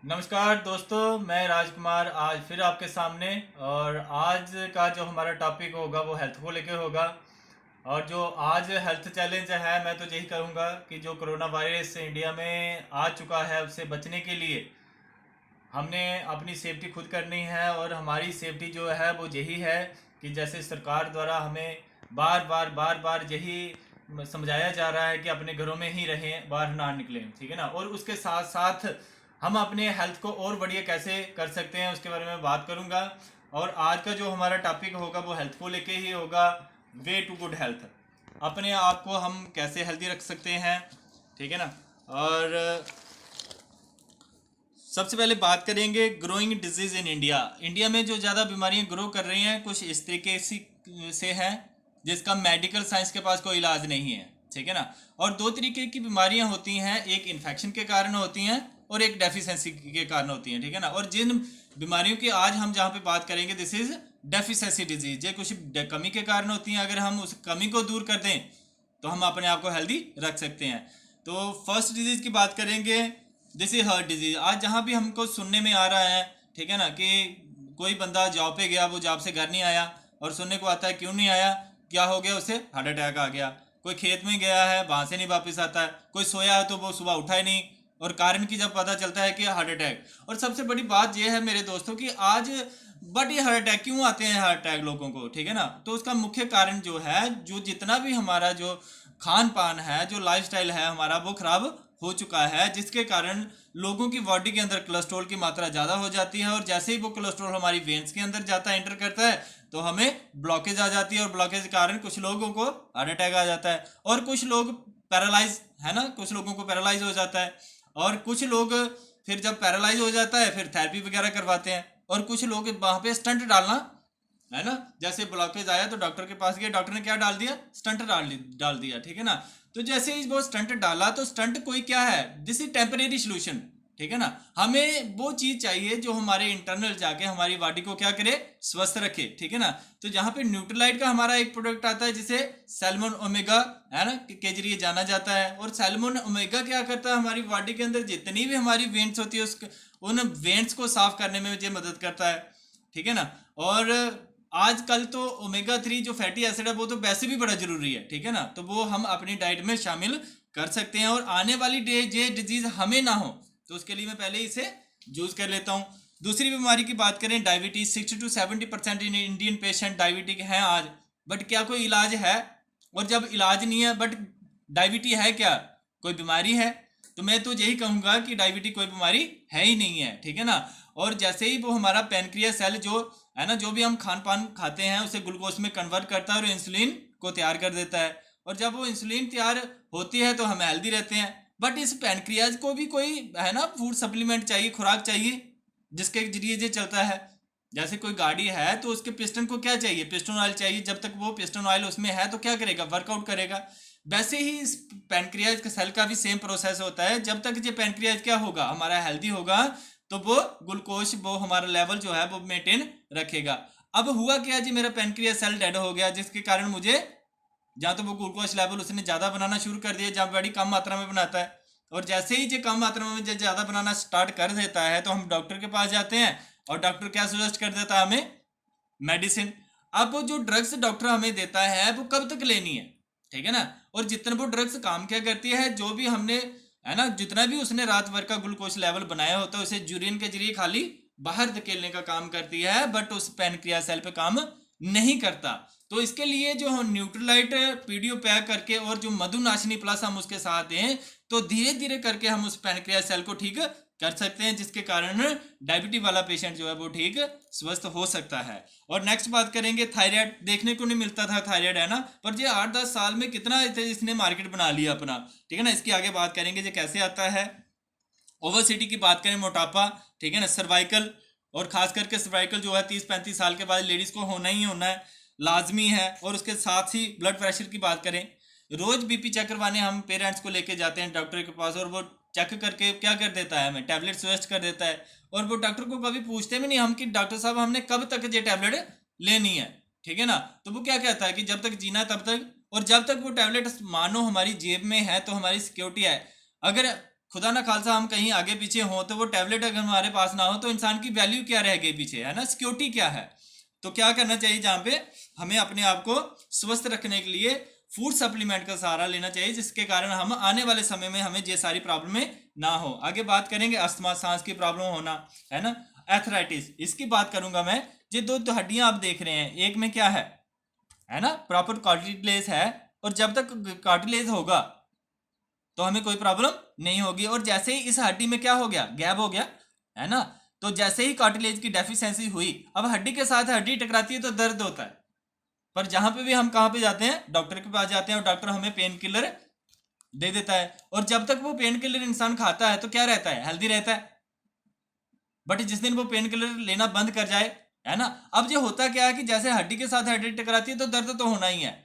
नमस्कार दोस्तों, मैं राजकुमार आज फिर आपके सामने। और आज का जो हमारा टॉपिक होगा वो हेल्थ को लेके होगा। और जो आज हेल्थ चैलेंज है, मैं तो यही कहूँगा कि जो कोरोना वायरस इंडिया में आ चुका है उससे बचने के लिए हमने अपनी सेफ्टी खुद करनी है। और हमारी सेफ्टी जो है वो यही है कि जैसे सरकार द्वारा हमें बार बार यही समझाया जा रहा है कि अपने घरों में ही रहें, बाहर ना निकलें, ठीक है ना। और उसके साथ साथ हम अपने हेल्थ को और बढ़िया कैसे कर सकते हैं उसके बारे में बात करूंगा। और आज का जो हमारा टॉपिक होगा वो हेल्थ को लेके ही होगा। वे टू गुड हेल्थ, अपने आप को हम कैसे हेल्दी रख सकते हैं, ठीक है ना। और सबसे पहले बात करेंगे growing disease in India. India में जो ज़्यादा बीमारियां ग्रो कर रही हैं कुछ इस तरीके से हैं जिसका मेडिकल साइंस के पास कोई इलाज नहीं है, ठीक है ना। और दो तरीके की बीमारियां होती हैं, एक इन्फेक्शन के कारण होती हैं और एक डेफिशिएंसी के कारण होती हैं, ठीक है ना। और जिन बीमारियों की आज हम जहाँ पे बात करेंगे दिस इज डेफिशिएंसी डिजीज, ये कुछ कमी के कारण होती हैं। अगर हम उस कमी को दूर कर दें तो हम अपने आप को हेल्दी रख सकते हैं। तो फर्स्ट डिजीज की बात करेंगे, दिस इज हार्ट डिजीज। आज जहाँ भी हमको सुनने में आ रहा है, ठीक है ना, कि कोई बंदा जॉब पे गया, वो जॉब से घर नहीं आया और सुनने को आता है क्यों नहीं आया, क्या हो गया, उसे हार्ट अटैक आ गया। कोई खेत में गया है, वहां से नहीं वापस आता है, कोई सोया है तो वो सुबह उठा ही नहीं, और कारण की जब पता चलता है कि हार्ट अटैक। और सबसे बड़ी बात यह है मेरे दोस्तों कि आज बट ये हार्ट अटैक क्यों आते हैं हार्ट अटैक लोगों को, ठीक है ना। तो उसका मुख्य कारण जो है, जो जितना भी हमारा जो खान पान है, जो लाइफस्टाइल है हमारा, वो खराब हो चुका है, जिसके कारण लोगों की बॉडी के अंदर कोलेस्ट्रॉल की मात्रा ज़्यादा हो जाती है। और जैसे ही वो कोलेस्ट्रॉल हमारी वेन्स के अंदर जाता है, एंटर करता है, तो हमें ब्लॉकेज आ जाती है। और ब्लॉकेज के कारण कुछ लोगों को हार्ट अटैक आ जाता है, और कुछ लोग पैरालाइज, है ना, कुछ लोगों को पैरालाइज हो जाता है। और कुछ लोग फिर जब पैरालाइज हो जाता है फिर थेरेपी वगैरह करवाते हैं। और कुछ लोग वहां पे स्टंट डालना, है ना, जैसे ब्लॉकेज आया तो डॉक्टर के पास गए, डॉक्टर ने क्या डाल दिया, स्टंट डाल दिया, ठीक है ना। तो जैसे ही वो स्टंट डाला तो स्टंट कोई क्या है, दिस इज टेम्परेरी सोल्यूशन, ठीक है ना। हमें वो चीज चाहिए जो हमारे इंटरनल जाके हमारी बॉडी को क्या करे, स्वस्थ रखे, ठीक है ना। तो जहाँ पे न्यूट्रलाइट का हमारा एक प्रोडक्ट आता है जिसे सैल्मन ओमेगा, है ना, के जरिए जाना जाता है। और सैल्मन ओमेगा क्या करता है, हमारी बॉडी के अंदर जितनी भी हमारी वेंट्स होती है उन वेंट्स को साफ करने में मुझे मदद करता है, ठीक है ना। और आजकल तो ओमेगा 3 जो फैटी एसिड है वो तो वैसे भी बड़ा जरूरी है, ठीक है ना। तो वो हम अपनी डाइट में शामिल कर सकते हैं, और आने वाली डे ये डिजीज हमें ना हो तो उसके लिए मैं पहले इसे यूज कर लेता हूँ। दूसरी बीमारी की बात करें, diabetes. 60 to 70% in Indian patient diabetic हैं आज, बट क्या कोई इलाज है? और जब इलाज नहीं है बट डायबिटी है, क्या कोई बीमारी है? तो मैं तो यही कहूंगा कि डायबिटीज कोई बीमारी है ही नहीं है, ठीक है ना। और जैसे ही वो हमारा पेनक्रियास सेल जो है ना, जो भी हम खान पान खाते हैं उसे ग्लूकोज में कन्वर्ट करता है और इंसुलिन को तैयार कर देता है। और जब वो इंसुलिन तैयार होती है तो हम हेल्दी रहते हैं। बट इस पेनक्रियाज को भी कोई, है ना, फूड सप्लीमेंट चाहिए, खुराक चाहिए जिसके जरिए ये चलता है। जैसे कोई गाड़ी है तो उसके पिस्टन को क्या चाहिए, पिस्टन ऑयल चाहिए। जब तक वो पिस्टन ऑयल उसमें है तो क्या करेगा, वर्कआउट करेगा। वैसे ही इस पेनक्रियाज के सेल का भी सेम प्रोसेस होता है। जब तक ये पेनक्रियाज क्या होगा, हमारा हेल्दी होगा, तो वो ग्लूकोज, वो हमारा लेवल जो है वो मेंटेन रखेगा। अब हुआ क्या जी, मेरा पेनक्रियाज सेल डेड हो गया, जिसके कारण मुझे जहाँ तो वो ग्लूकोज लेवल उसने ज़्यादा बनाना शुरू कर दिया, जहाँ बड़ी कम मात्रा में बनाता है। और जैसे ही ये कम मात्रा में ज़्यादा बनाना स्टार्ट कर देता है तो हम डॉक्टर के पास जाते हैं, और डॉक्टर क्या सजेस्ट कर देता है हमें, मेडिसिन। अब वो जो ड्रग्स डॉक्टर हमें देता है वो कब तक लेनी है, ठीक है ना। और जितना वो ड्रग्स काम क्या करती है, जो भी हमने, है ना, जितना भी उसने रात भर का ग्लूकोज लेवल बनाया होता है उसे यूरिन के जरिए खाली बाहर धकेलने का काम करती है, बट उस पैनक्रियास सेल पे काम नहीं करता। तो इसके लिए जो हम न्यूट्रलाइट पीडीओ पैक करके और जो मधुनाशिनी प्लस हम उसके साथ दें तो धीरे धीरे करके हम उस पैनक्रियास सेल को ठीक कर सकते हैं, जिसके कारण डायबिटीज वाला पेशेंट जो है वो ठीक स्वस्थ हो सकता है। और नेक्स्ट बात करेंगे, थायराइड। देखने को नहीं मिलता था थायराइड, है ना, पर ये 8-10 साल में कितना इसने मार्केट बना लिया अपना, ठीक है ना। इसकी आगे बात करेंगे ये कैसे आता है। ओवरसिटी की बात करें, मोटापा, ठीक है ना, सर्वाइकल, और खास करके सर्वाइकल जो है 30-35 साल के बाद लेडीज को होना ही होना है, लाजमी है। और उसके साथ ही ब्लड प्रेशर की बात करें, रोज बीपी चेक करवाने हम पेरेंट्स को लेके जाते हैं डॉक्टर के पास, और वो चेक करके क्या कर देता है, हमें टैबलेट सजेस्ट कर देता है। और वो डॉक्टर को कभी पूछते भी नहीं हम कि डॉक्टर साहब हमने कब तक ये टैबलेट लेनी है, ठीक है ना। तो वो क्या कहता है कि जब तक जीना तब तक, और जब तक वो टैबलेट मानो हमारी जेब में है तो हमारी सिक्योरिटी है। अगर खुदा ना खालसा हम कहीं आगे पीछे हों तो वो टैबलेट अगर हमारे पास ना हो तो इंसान की वैल्यू क्या रह गई पीछे, है ना, सिक्योरिटी क्या है। तो क्या करना चाहिए, जहाँ पे हमें अपने आप को स्वस्थ रखने के लिए फूड सप्लीमेंट का सहारा लेना चाहिए, जिसके कारण हम आने वाले समय में हमें ये सारी प्रॉब्लमें ना हो। आगे बात करेंगे अस्थमा, सांस की प्रॉब्लम होना, है ना, एथराइटिस, इसकी बात करूंगा मैं। ये दो हड्डियां आप देख रहे हैं, एक में क्या है ना, प्रॉपर कार्टिलेज है, और जब तक कार्टिलेज होगा तो हमें कोई प्रॉब्लम नहीं होगी। और जैसे ही इस हड्डी में क्या हो गया, गैप हो गया, है ना, तो जैसे ही कार्टिलेज की डेफिशिएंसी हुई, अब हड्डी के साथ हड्डी टकराती है तो दर्द होता है। पर जहां पे भी हम कहां पे जाते हैं, डॉक्टर के पास जाते हैं, और डॉक्टर हमें पेन किलर दे देता है, और जब तक वो पेन किलर इंसान खाता है तो क्या रहता है, हेल्दी रहता है। बट जिस दिन वो पेन किलर लेना बंद कर जाए, है ना, अब ये होता क्या है कि जैसे हड्डी के साथ हड्डी टकराती है तो दर्द तो होना ही है।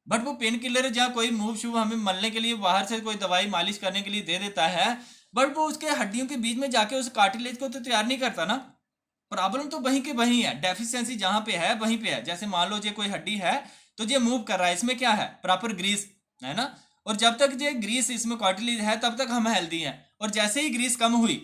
बट वो पेन किलर जहाँ कोई मूव शूव हमें मलने के लिए बाहर से कोई दवाई मालिश करने के लिए दे देता है, बट वो उसके हड्डियों के बीच में जाके उस कार्टिलेज को तो तैयार नहीं करता ना। प्रॉब्लम तो वहीं के वहीं है, डेफिशिएंसी जहां पे है वहीं पे है। जैसे मान लो ये कोई हड्डी है तो ये मूव कर रहा है, इसमें क्या है, प्रॉपर ग्रीस, है ना, और जब तक ये ग्रीस इसमें कार्टिलेज है तब तक हम हेल्दी हैं। और जैसे ही ग्रीस कम हुई,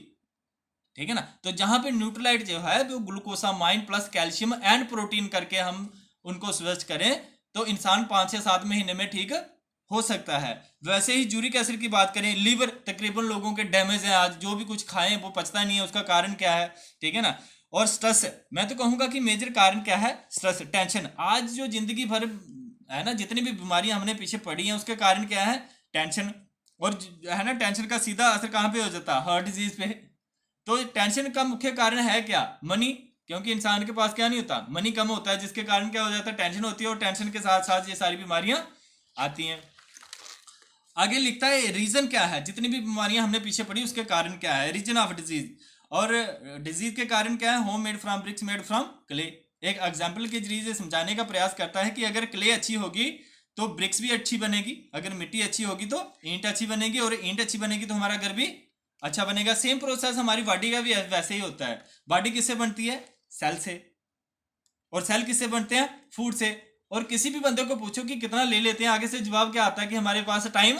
ठीक है ना, तो जहां पे न्यूट्रलाइट जो है वो glucosamine plus calcium and protein करके हम उनको स्विच करें तो इंसान 5 से 7 महीने में ठीक हो सकता है। वैसे ही यूरिक एसिड की बात करें, लीवर तकरीबन लोगों के डैमेज है, आज जो भी कुछ खाएं वो पचता नहीं है, उसका कारण क्या है, ठीक है ना। और स्ट्रेस, मैं तो कहूंगा कि मेजर कारण क्या है, स्ट्रेस, टेंशन। आज जो जिंदगी भर, है ना, जितनी भी बीमारियां हमने पीछे पड़ी हैं उसके कारण क्या है, टेंशन। और है ना, टेंशन का सीधा असर कहाँ पे हो जाता है, हार्ट डिजीज पे। तो टेंशन का मुख्य कारण है क्या, मनी, क्योंकि इंसान के पास क्या नहीं होता, मनी कम होता है, जिसके कारण क्या हो जाता है, टेंशन होती है, और टेंशन के साथ साथ ये सारी बीमारियां आती हैं। आगे लिखता है रीजन क्या है, जितनी भी बीमारियां हमने पीछे पड़ी उसके कारण क्या है, रीजन ऑफ डिजीज। और डिजीज के कारण क्या है, home made from bricks made from clay. एक एग्जाम्पल के जरिए से समझाने का प्रयास करता है कि अगर क्ले अच्छी होगी तो ब्रिक्स भी अच्छी बनेगी, अगर मिट्टी अच्छी होगी तो ईंट अच्छी बनेगी, और ईंट अच्छी बनेगी तो हमारा घर भी अच्छा बनेगा। सेम प्रोसेस हमारी बॉडी का भी वैसे ही होता है। बॉडी किससे बनती है, सेल से, और सेल किससे बनते हैं, फूड से। और किसी भी बंदे को पूछो कि कितना ले लेते हैं, आगे से जवाब क्या आता है कि हमारे पास टाइम,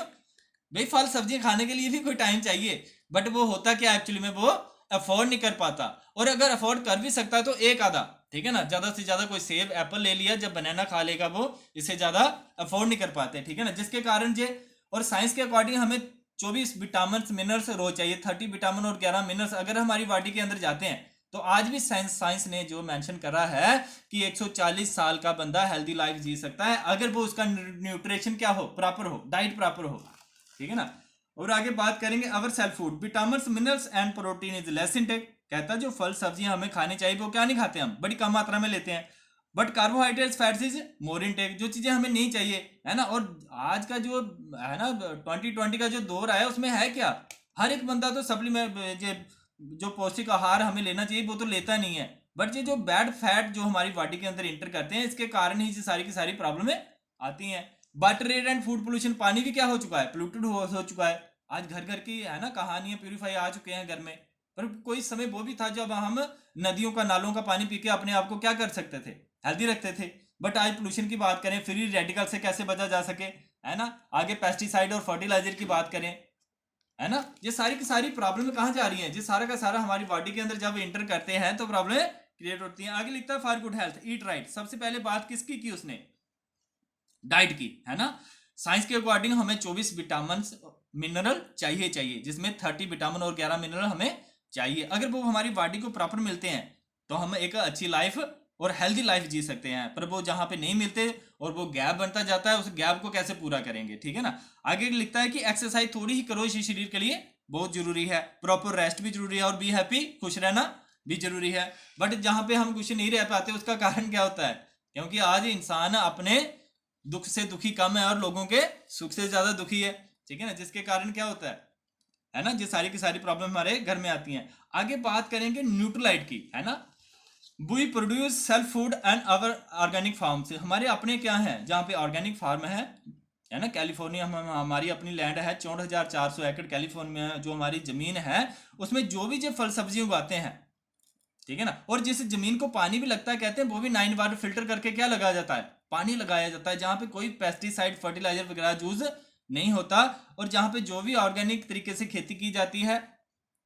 भाई फल सब्जियां खाने के लिए भी कोई टाइम चाहिए, बट वो होता क्या एक्चुअली में, वो अफोर्ड नहीं कर पाता। और अगर अफोर्ड कर भी सकता है तो एक आधा, ठीक है ना, ज्यादा से ज्यादा कोई सेब एप्पल ले लिया, जब बनाना खा लेगा वो, इससे ज्यादा अफोर्ड नहीं कर पाते, ठीक है ना, जिसके कारण जे। और साइंस के अकॉर्डिंग हमें 24 विटामिन मिनरल्स रोज चाहिए, 30 विटामिन और 11 मिनरल्स अगर हमारी बॉडी के अंदर जाते हैं तो आज भी साइंस ने जो मेंशन करा है कि 140 साल का बंदा हेल्दी लाइफ जी सकता है अगर वो उसका न्यूट्रिशन क्या हो, प्रॉपर हो, डाइट प्रॉपर हो, ठीक है ना। और आगे बात करेंगे our self food, vitamin minerals and protein is less intake. कहता है जो फल सब्जियां हमें खानी चाहिए वो क्या नहीं खाते, हम बड़ी कम मात्रा में लेते हैं। But carbohydrates fats is more intake, जो चीजें हमें नहीं चाहिए, है ना। और आज का जो है ना 2020 का जो दौर आया उसमें है क्या, हर एक बंदा तो सप्लीमेंट जो पौष्टिक आहार हमें लेना चाहिए वो तो लेता नहीं है। बट ये जो बैड फैट जो हमारी बॉडी के अंदर इंटर करते हैं, इसके कारण ही सारी की सारी प्रॉब्लमें आती हैं। Water rat and food pollution, पानी भी क्या हो चुका है, पोल्यूटेड हो चुका है। आज घर घर की, है ना, कहानियां प्यूरिफाई आ चुके हैं घर में। पर कोई समय वो भी था जब हम नदियों का, नालों का पानी पी के अपने आप को क्या कर सकते थे, हेल्दी रखते थे। बट आज पोल्यूशन की बात करें, फ्री रेडिकल से कैसे बचा जा सके, है ना, आगे पेस्टिसाइड और फर्टिलाइजर की बात करें, है ना, ये सारी की सारी प्रॉब्लम कहाँ जा रही है, ये सारा का सारा हमारी बॉडी के अंदर जब इंटर करते हैं तो प्रॉब्लम क्रिएट होती है। आगे लिखता है for good health eat right. सबसे पहले बात किसकी की उसने, डाइट की, है ना। साइंस के अकॉर्डिंग हमें 24 विटामिन मिनरल चाहिए, जिसमें 30 विटामिन और 11 मिनरल हमें चाहिए। अगर वो हमारी बॉडी को प्रॉपर मिलते हैं तो हम एक अच्छी लाइफ और हेल्दी लाइफ जी सकते हैं। पर वो जहां पे नहीं मिलते और वो गैप बनता जाता है, उस गैप को कैसे पूरा करेंगे, ठीक है ना। आगे लिखता है कि एक्सरसाइज थोड़ी ही करो, इसी शरीर के लिए बहुत जरूरी है, प्रॉपर रेस्ट भी जरूरी है, और बी हैप्पी, खुश रहना भी जरूरी है। बट जहां पे हम खुश नहीं रह पाते उसका कारण क्या होता है, क्योंकि आज इंसान अपने दुख से दुखी कम है और लोगों के सुख से ज्यादा दुखी है, ठीक है ना, जिसके कारण क्या होता है ना, ये सारी की सारी प्रॉब्लम हमारे घर में आती हैं। आगे बात करेंगे न्यूट्रलाइट की, है ना। We produce self food and our organic farm से, हमारे अपने क्या हैं, जहाँ पे ऑर्गेनिक फार्म है ना, कैलिफोर्निया में हमारी अपनी लैंड है, 64,400 एकड़ कैलिफोर्निया में जो हमारी जमीन है, उसमें जो भी जो फल सब्जी उगाते हैं, ठीक है ना। और जिस जमीन को पानी भी लगता है, कहते हैं वो भी 9 बार फिल्टर करके क्या लगाया जाता है, पानी लगाया जाता है, जहां पे कोई पेस्टिसाइड फर्टिलाइजर वगैरह यूज नहीं होता। और जहाँ पे जो भी ऑर्गेनिक तरीके से खेती की जाती है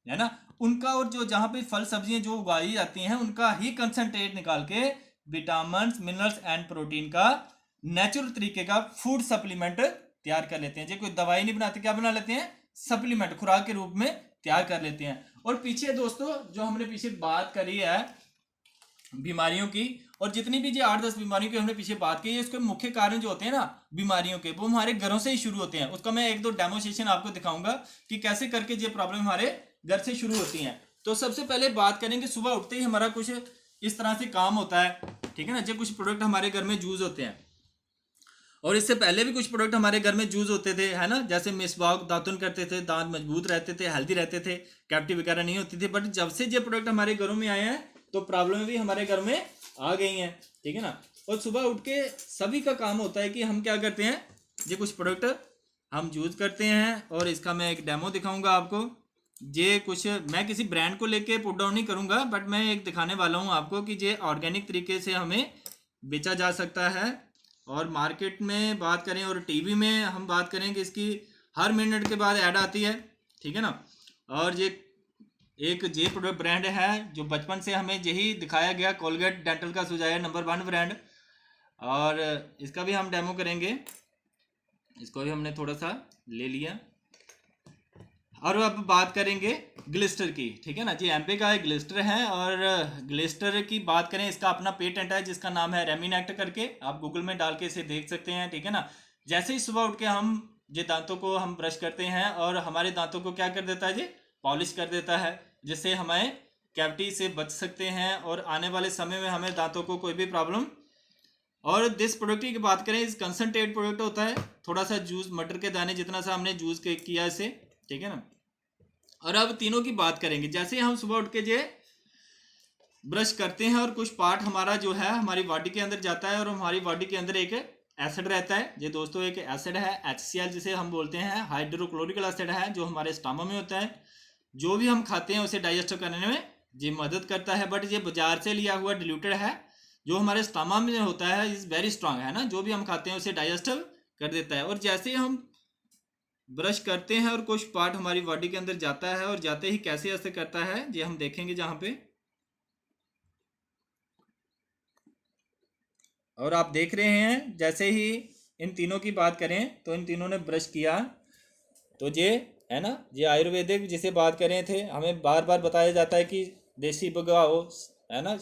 ना, उनका और जो जहाँ पे फल सब्जियां जो उगाई जाती हैं उनका ही कंसंट्रेट निकाल के विटामिन मिनरल्स एंड प्रोटीन का नेचुरल तरीके का फूड सप्लीमेंट तैयार कर लेते हैं। जो कोई दवाई नहीं बनाते, क्या बना लेते हैं? सप्लीमेंट, खुराक के रूप में तैयार कर लेते हैं। और पीछे दोस्तों जो हमने पीछे बात करी है बीमारियों की, और जितनी भी जो 8-10 बीमारियों की हमने पीछे बात की है, उसके मुख्य कारण जो होते हैं ना बीमारियों के, वो हमारे घरों से ही शुरू होते हैं। उसका मैं 1-2 डेमोस्ट्रेशन आपको दिखाऊंगा कि कैसे करके ये प्रॉब्लम हमारे घर से शुरू होती हैं। तो सबसे पहले बात करेंगे, सुबह उठते ही हमारा कुछ इस तरह से काम होता है, ठीक है ना। जो कुछ प्रोडक्ट हमारे घर में यूज होते हैं, और इससे पहले भी कुछ प्रोडक्ट हमारे घर में यूज होते थे, है ना। जैसे मिसवाक दातुन करते थे, दांत मजबूत रहते थे, हेल्दी रहते थे, कैविटी वगैरह नहीं होती थी। बट जब से ये प्रोडक्ट हमारे घरों में आए हैं तो प्रॉब्लम भी हमारे घर में आ गई हैं, ठीक है ना। और सुबह उठ के सभी का काम होता है कि हम क्या करते हैं, ये कुछ प्रोडक्ट हम यूज करते हैं। और इसका मैं एक डेमो दिखाऊंगा आपको। ये कुछ मैं किसी ब्रांड को लेके पुट डाउन नहीं करूंगा, बट मैं एक दिखाने वाला हूं आपको कि ये ऑर्गेनिक तरीके से हमें बेचा जा सकता है। और मार्केट में बात करें और टीवी में हम बात करें कि इसकी हर मिनट के बाद ऐड आती है, ठीक है ना। और ये एक जे प्रोडक्ट ब्रांड है जो बचपन से हमें यही दिखाया गया, कोलगेट डेंटल का सुझाया नंबर 1 ब्रांड। और इसका भी हम डेमो करेंगे। इसको भी हमने थोड़ा सा ले लिया। और अब बात करेंगे ग्लिस्टर की, ठीक है ना। जी एम्पे का एक ग्लिस्टर है, और ग्लिस्टर की बात करें, इसका अपना पेटेंट है जिसका नाम है रेमिनेक्ट करके। आप गूगल में डाल के इसे देख सकते हैं, ठीक है ना। जैसे ही सुबह उठ के हम ये दांतों को हम ब्रश करते हैं, और हमारे दांतों को क्या कर देता है, ये पॉलिश कर देता है, जिससे हमें कैविटी से बच सकते हैं और आने वाले समय में हमें दांतों को कोई भी प्रॉब्लम। और दिस प्रोडक्ट की बात करें, इस कंसनट्रेट प्रोडक्ट होता है, थोड़ा सा जूस मटर के दाने जितना सा हमने जूस किया इसे, ठीक है ना। और अब तीनों की बात करेंगे। जैसे हम सुबह उठ के जो ब्रश करते हैं और कुछ पार्ट हमारा जो है हमारी बॉडी के अंदर जाता है, और हमारी बॉडी के अंदर एक एसिड रहता है। ये दोस्तों एक एसिड है HCl, जिसे हम बोलते हैं हाइड्रोक्लोरिक एसिड है, जो हमारे स्टमक में होता है। जो भी हम खाते हैं उसे डाइजेस्ट करने में ये मदद करता है। बट ये बाजार से लिया हुआ डिल्यूटेड है, जो हमारे स्टमक में होता है इज वेरी स्ट्रांग, है ना। जो भी हम खाते हैं उसे डाइजेस्ट कर देता है। और जैसे हम ब्रश करते हैं और कुछ पार्ट हमारी बॉडी के अंदर जाता है, और जाते ही कैसे ऐसे करता है ये हम देखेंगे जहां पे। और आप देख रहे हैं, जैसे ही इन तीनों की बात करें तो इन तीनों ने ब्रश किया, तो ये है ना, ये आयुर्वेदिक जिसे बात करें थे, हमें बार बार बताया जाता है कि देसी भगाओ, है ना,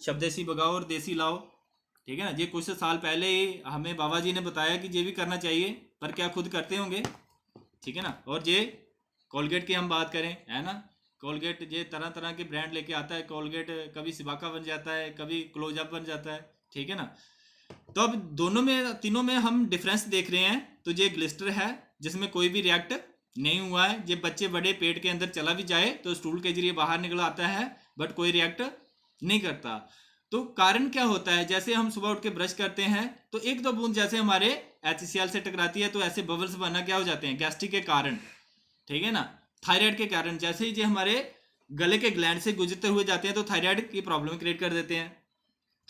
स्वदेशी भगाओ और देसी लाओ, ठीक है ना। ये कुछ साल पहले ही हमें बाबा जी ने बताया कि ये भी करना चाहिए, पर क्या खुद करते होंगे, ठीक है ना। और ये कोलगेट की हम बात करें, है ना, कोलगेट ये तरह तरह के ब्रांड लेके आता है। कोलगेट कभी सिबाका बन जाता है, कभी क्लोजअप बन जाता है, ठीक है ना। तो अब दोनों में, तीनों में हम डिफरेंस देख रहे हैं। तो ये ग्लिस्टर है जिसमें कोई भी रिएक्ट नहीं हुआ है। ये बच्चे बड़े पेट के अंदर चला भी जाए तो स्टूल के जरिए बाहर निकल आता है, बट कोई रिएक्ट नहीं करता। तो कारण क्या होता है, जैसे हम सुबह उठ के ब्रश करते हैं तो 1-2 बूंद जैसे हमारे HCl से टकराती है, तो ऐसे बबल्स बनना क्या हो जाते हैं, गैस्ट्रिक के कारण, ठीक है ना, थायराइड के कारण। जैसे ही ये हमारे गले के ग्लैंड से गुजरते हुए जाते हैं तो थायराइड की प्रॉब्लम क्रिएट कर देते हैं।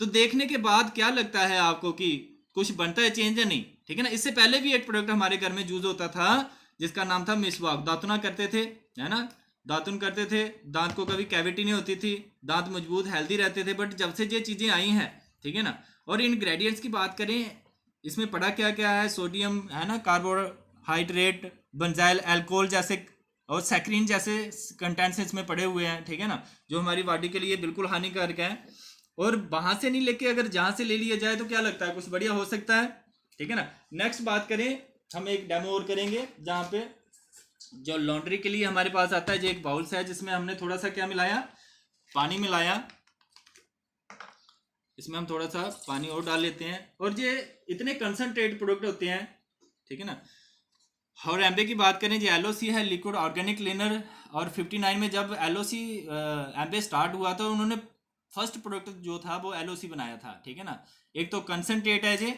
तो देखने के बाद क्या लगता है आपको कि कुछ बनता है चेंज या नहीं, ठीक है ना। इससे पहले भी एक प्रोडक्ट हमारे घर में यूज होता था जिसका नाम था मिसवाक। दातुना करते थे, है ना, दातुन करते थे, दांत को कभी कैविटी नहीं होती थी, दांत मजबूत हेल्दी रहते थे। बट जब से ये चीजें आई हैं, ठीक है ना, और इंग्रेडिएंट्स की बात करें, इसमें पड़ा क्या क्या है, सोडियम, है ना, कार्बोहाइड्रेट, बेंजाइल अल्कोहल जैसे और सैक्रीन जैसे कंटेंट्स इसमें पड़े हुए हैं, ठीक है ना, जो हमारी बॉडी के लिए बिल्कुल हानिकारक है। और वहां से नहीं लेके अगर जहां से ले लिया जाए तो क्या लगता है कुछ बढ़िया हो सकता है, ठीक है ना। नेक्स्ट बात करें, हम एक डेमो और करेंगे जहां पे जो लॉन्ड्री के लिए हमारे पास आता है, जो एक बाउल्स है जिसमें हमने थोड़ा सा क्या मिलाया, पानी मिलाया। इसमें हम थोड़ा सा पानी और डाल लेते हैं, और ये इतने कंसंट्रेट प्रोडक्ट होते हैं, ठीक है ना। और एम्बे की बात करें, जो LOC है, लिक्विड ऑर्गेनिक क्लीनर। और 59 में जब LOC एम्बे स्टार्ट हुआ तो उन्होंने फर्स्ट प्रोडक्ट जो था वो LOC बनाया था, ठीक है ना। एक तो कंसंट्रेट है ये,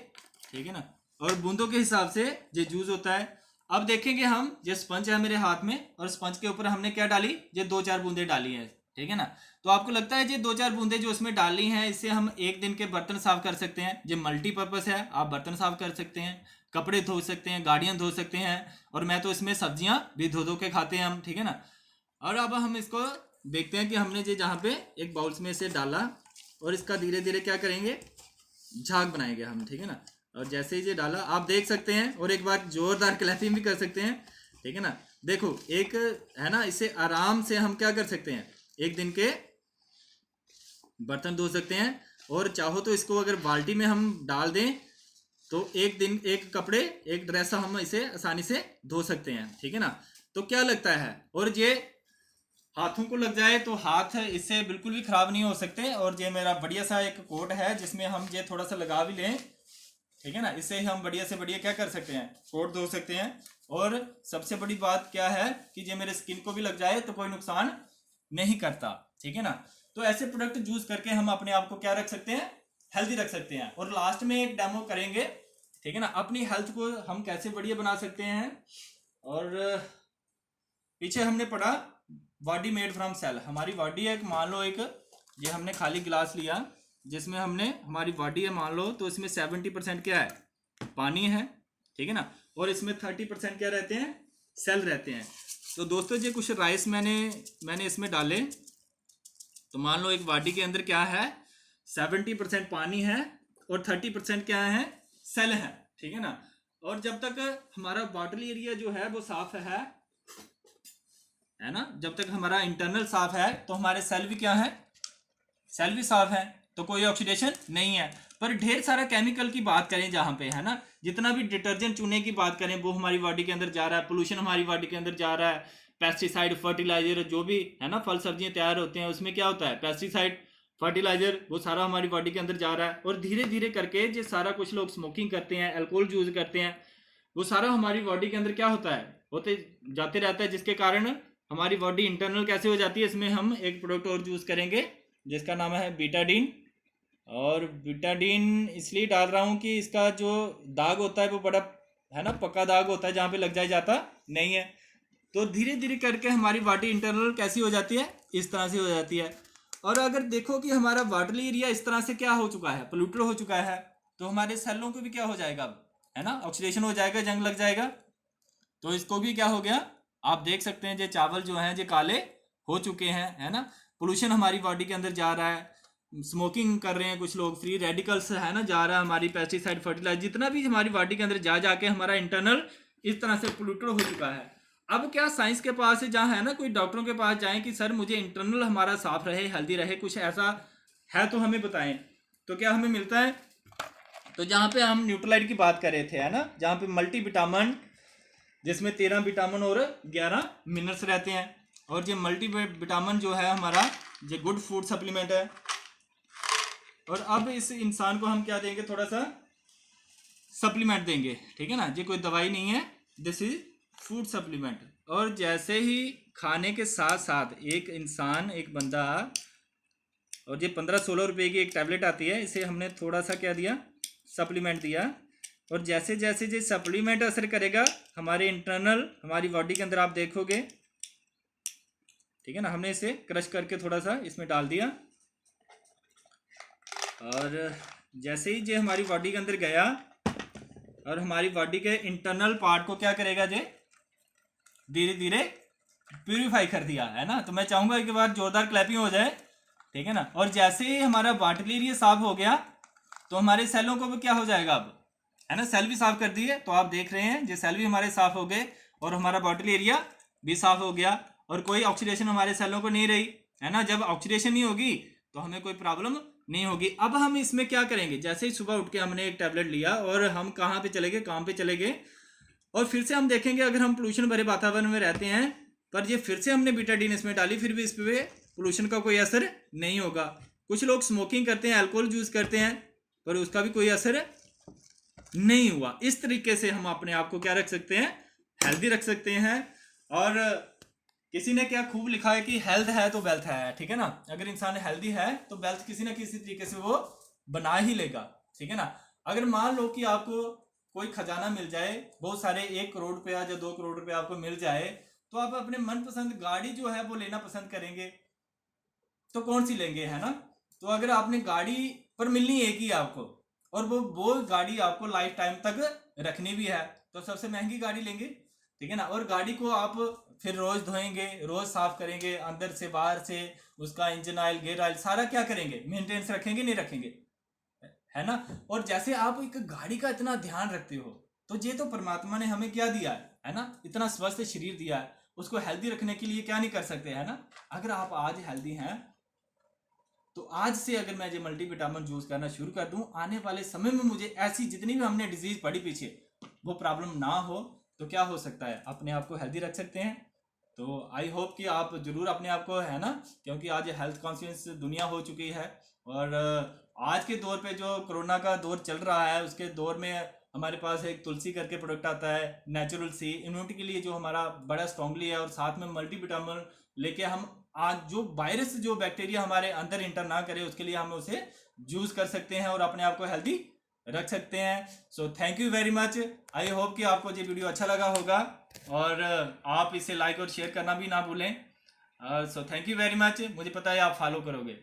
ठीक है ना, और बूंदों के हिसाब से ये जूस होता है। अब देखेंगे हम, ये स्पंज है मेरे हाथ में, और स्पंज के ऊपर हमने क्या डाली, ये 2-4 बूंदे डाली है, ठीक है ना। तो आपको लगता है ये 2-4 बूंदे जो इसमें डाली हैं, इससे हम एक दिन के बर्तन साफ कर सकते हैं। ये मल्टीपर्पज है, आप बर्तन साफ कर सकते हैं, कपड़े धो सकते हैं, गाड़ियां धो सकते हैं, और मैं तो इसमें सब्जियां भी धो धो के खाते हैं हम, ठीक है ना। और अब हम इसको देखते हैं कि हमने ये जहाँ पे एक बाउल्स में इसे डाला और इसका धीरे धीरे क्या करेंगे, झाग बनाएंगे हम, ठीक है ना। और जैसे ही ये डाला आप देख सकते हैं, और एक बार जोरदार क्लैपिंग भी कर सकते हैं, ठीक है ना। देखो एक है ना, इसे आराम से हम क्या कर सकते हैं, एक दिन के बर्तन धो सकते हैं, और चाहो तो इसको अगर बाल्टी में हम डाल दें तो एक दिन एक कपड़े एक ड्रेस हम इसे आसानी से धो सकते हैं, ठीक है ना। तो क्या लगता है, और ये हाथों को लग जाए तो हाथ इससे बिल्कुल भी खराब नहीं हो सकते। और ये मेरा बढ़िया सा एक कोट है जिसमें हम ये थोड़ा सा लगा भी लें, ठीक है ना, इससे हम बढ़िया से बढ़िया क्या कर सकते हैं, कोट धो सकते हैं। और सबसे बड़ी बात क्या है कि ये मेरे स्किन को भी लग जाए तो कोई नुकसान नहीं करता, ठीक है ना। तो ऐसे प्रोडक्ट यूज करके हम अपने आप को क्या रख सकते हैं, हेल्दी रख सकते हैं। और लास्ट में एक डेमो करेंगे, ठीक है ना, अपनी हेल्थ को हम कैसे बढ़िया बना सकते हैं। और पीछे हमने पढ़ा बॉडी मेड फ्रॉम सेल, हमारी बॉडी है, मान लो एक ये हमने खाली गिलास लिया जिसमें हमने हमारी बॉडी है मान लो, तो इसमें 70% क्या है, पानी है, ठीक है ना, और इसमें 30% क्या रहते हैं, सेल रहते हैं। तो दोस्तों ये कुछ राइस मैंने इसमें डाले, तो मान लो एक बॉडी के अंदर क्या है, 70% पानी है और 30% क्या है, सेल है, ठीक है ना। और जब तक हमारा बॉटल एरिया जो है वो साफ है ना, जब तक हमारा इंटरनल साफ है तो हमारे सेल भी क्या है, सेल भी साफ है, तो कोई ऑक्सीडेशन नहीं है। पर ढेर सारा केमिकल की बात करें जहाँ पे है ना, जितना भी डिटर्जेंट चुने की बात करें वो हमारी बॉडी के अंदर जा रहा है, पोल्यूशन हमारी बॉडी के अंदर जा रहा है, पेस्टिसाइड फर्टिलाइजर जो भी है ना फल सब्जियां तैयार होते हैं उसमें क्या होता है, पेस्टिसाइड फर्टिलाइजर, वो सारा हमारी बॉडी के अंदर जा रहा है। और धीरे धीरे करके जो सारा कुछ लोग स्मोकिंग करते हैं, अल्कोहल यूज करते हैं, वो सारा हमारी बॉडी के अंदर क्या होता है, होते जाते रहता है, जिसके कारण हमारी बॉडी इंटरनल कैसे हो जाती है। इसमें हम एक प्रोडक्ट और यूज करेंगे जिसका नाम है बीटाडीन। और बीटाडीन इसलिए डाल रहा हूँ कि इसका जो दाग होता है वो बड़ा है ना पक्का दाग होता है, जहाँ पे लग जाता नहीं है। तो धीरे धीरे करके हमारी बॉडी इंटरनल कैसी हो जाती है, इस तरह से हो जाती है। और अगर देखो कि हमारा बॉटल एरिया इस तरह से क्या हो चुका है, पोल्यूटेड हो चुका है, तो हमारे सेलों को भी क्या हो जाएगा अब, है ना, ऑक्सीडेशन हो जाएगा, जंग लग जाएगा। तो इसको भी क्या हो गया, आप देख सकते हैं ये चावल जो हैं ये काले हो चुके हैं, है ना। पोल्यूशन हमारी बॉडी के अंदर जा रहा है, स्मोकिंग कर रहे हैं कुछ लोग, फ्री रेडिकल्स है ना जा रहा है, हमारी पेस्टिसाइड फर्टिलाइजर जितना भी हमारी बॉडी के अंदर जा जाके हमारा इंटरनल इस तरह से पोल्यूटेड हो चुका है। अब क्या साइंस के पास जहाँ है ना, कोई डॉक्टरों के पास जाएं कि सर मुझे इंटरनल हमारा साफ रहे, हेल्दी रहे, कुछ ऐसा है तो हमें बताएं। तो क्या हमें मिलता है, तो जहाँ पे हम न्यूट्रलाइट की बात कर रहे थे है ना, जहाँ पे मल्टी विटामिन जिसमें 13 विटामिन और 11 मिनरल्स रहते हैं। और ये मल्टी विटामिन जो है हमारा ये गुड फूड सप्लीमेंट है। और अब इस इंसान को हम क्या देंगे, थोड़ा सा सप्लीमेंट देंगे, ठीक है ना, ये कोई दवाई नहीं है, दिस इज फूड सप्लीमेंट। और जैसे ही खाने के साथ साथ एक इंसान, एक बंदा, और ये 15-16 रुपए की एक टैबलेट आती है, इसे हमने थोड़ा सा क्या दिया, सप्लीमेंट दिया। और जैसे जैसे ये सप्लीमेंट असर करेगा हमारे इंटरनल, हमारी बॉडी के अंदर आप देखोगे, ठीक है ना, हमने इसे क्रश करके थोड़ा सा इसमें डाल दिया। और जैसे ही ये हमारी बॉडी के अंदर गया और हमारी बॉडी के इंटरनल पार्ट को क्या करेगा, ये धीरे धीरे प्यूरिफाई कर दिया, है ना। तो मैं चाहूंगा एक बार जोरदार क्लैपिंग हो जाए, ठीक है ना। और जैसे ही हमारा बॉटल एरिया साफ हो गया तो हमारे सेलों को भी क्या हो जाएगा अब, है ना, सेल भी साफ कर दिए। तो आप देख रहे हैं ये सेल भी हमारे साफ हो गए और हमारा बॉटल एरिया भी साफ हो गया, और कोई ऑक्सीडेशन हमारे सेलों को नहीं रही, है ना। जब ऑक्सीडेशन नहीं होगी तो हमें कोई प्रॉब्लम नहीं होगी। अब हम इसमें क्या करेंगे, जैसे ही सुबह उठ के हमने एक टैबलेट लिया और हम कहाँ पे चले गए, काम पे चले गए, और फिर से हम देखेंगे अगर हम पोल्यूशन भरे वातावरण में रहते हैं पर ये फिर से हमने बीटाडीन इसमें डाली, फिर भी इस पे पोल्यूशन का कोई असर नहीं होगा। कुछ लोग स्मोकिंग करते हैं, अल्कोहल यूज करते हैं, पर उसका भी कोई असर नहीं हुआ। इस तरीके से हम अपने आप को क्या रख सकते हैं, हेल्दी रख सकते हैं। और किसी ने क्या खूब लिखा है कि हेल्थ है तो वेल्थ है, ठीक है ना। अगर इंसान हेल्दी है तो वेल्थ किसी ना किसी तरीके से वो बना ही लेगा, ठीक है ना। अगर मान लो कि आपको कोई खजाना मिल जाए, बहुत सारे 1 करोड़ रुपया या 2 करोड़ रुपया आपको मिल जाए, तो आप अपने मनपसंद गाड़ी जो है वो लेना पसंद करेंगे, तो कौन सी लेंगे, है ना। तो अगर आपने गाड़ी पर मिलनी एक ही आपको, और वो गाड़ी आपको लाइफ टाइम तक रखनी भी है तो सबसे महंगी गाड़ी लेंगे, ठीक है ना। और गाड़ी को आप फिर रोज धोएंगे, रोज साफ करेंगे, अंदर से बाहर से, उसका इंजन ऑयल, गियर ऑयल सारा क्या करेंगे, मेंटेनेंस रखेंगे, नहीं रखेंगे, है ना। और जैसे आप एक गाड़ी का इतना ध्यान रखते हो, तो ये तो परमात्मा ने हमें क्या दिया है ना, इतना स्वस्थ शरीर दिया है, उसको हेल्दी रखने के लिए क्या नहीं कर सकते, है ना। अगर आप आज हेल्दी हैं तो आज से अगर मैं ये मल्टीविटामिन यूज करना शुरू कर दूं, आने वाले समय में मुझे ऐसी जितनी भी हमने डिजीज पड़ी पीछे वो प्रॉब्लम ना हो, तो क्या हो सकता है, अपने आप को हेल्दी रख सकते हैं। तो आई होप कि आप जरूर अपने आप को, है ना, क्योंकि आज हेल्थ कॉन्शियस दुनिया हो चुकी है। और आज के दौर पे जो कोरोना का दौर चल रहा है, उसके दौर में हमारे पास एक तुलसी करके प्रोडक्ट आता है, नेचुरल सी, इम्यूनिटी के लिए जो हमारा बड़ा स्ट्रांगली है, और साथ में मल्टीविटामिन लेके हम आज जो वायरस, जो बैक्टीरिया हमारे अंदर इंटर ना करे, उसके लिए हम उसे यूज कर सकते हैं और अपने आप को हेल्दी रख सकते हैं। So thank you very much. I hope कि आपको ये वीडियो अच्छा लगा होगा, और आप इसे लाइक और शेयर करना भी ना भूलें। So thank you very much. मुझे पता है आप फॉलो करोगे।